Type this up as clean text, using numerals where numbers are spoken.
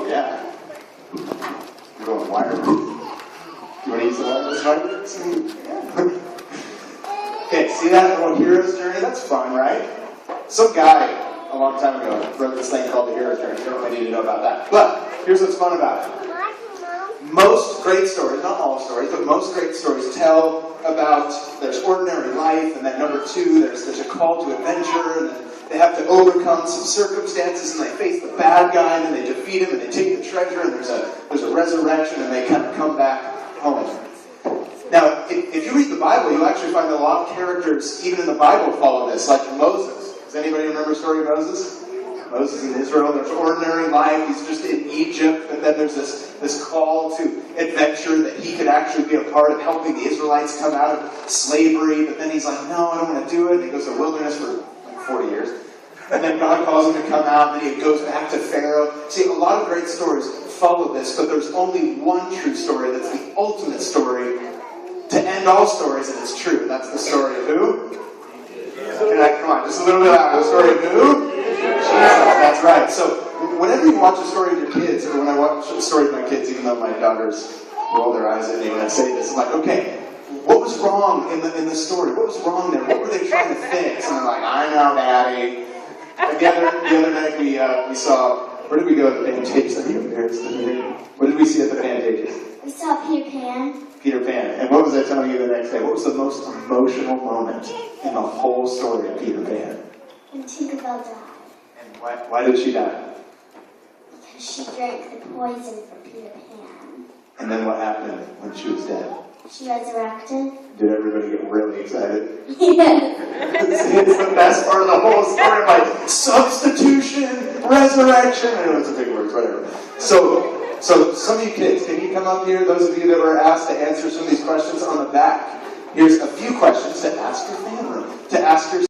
Oh, yeah. You're going wireless. You want to use the wireless mic? Okay, see that little hero's journey? That's fun, right? Some guy a long time ago wrote this thing called the hero's journey. You don't really need to know about that. But here's what's fun about it. Most great stories, not all stories, but most great stories tell about there's ordinary life, and then number two, there's a call to adventure, and then they have to overcome some circumstances, and they face the bad guy, and then they defeat him, and they take the treasure, and there's a resurrection, and they kind of come back home. Now, if you read the Bible, you'll actually find that a lot of characters, even in the Bible, follow this, like Moses. Does anybody remember the story of Moses? Moses in Israel, there's ordinary life, he's just in Egypt, but then there's this call to adventure that he could actually be a part of helping the Israelites come out of slavery, but then he's like, no, I don't want to do it, and he goes to the wilderness for like 40 years. And then God calls him to come out, and then he goes back to Pharaoh. See, a lot of great stories follow this, but there's only one true story that's the ultimate story to end all stories, and it's true. That's the story of who? Come on, just a little bit louder. The story of who? Jesus. That's right. So, whenever you watch a story of your kids, or when I watch a story of my kids, even though my daughters roll their eyes at me when I say this, I'm like, okay, what was wrong in the story? What was wrong there? What were they trying to fix? And they're like, I know, Daddy. And the other night we saw, where did we go at the Pantages? I think it was what did we see at the Pantages? We saw Peter Pan. Peter Pan. And what was I telling you the next day? What was the most emotional moment in the whole story of Peter Pan? When Tinkerbell died. And why did she die? Because she drank the poison from Peter Pan. And then what happened when she was dead? She resurrected. Did everybody get really excited? Yes. It's the best part of the whole story, like substitution, resurrection. I know it's a big word, whatever. So some of you kids, can you come up here? Those of you that were asked to answer some of these questions on the back. Here's a few questions to ask your family, to ask your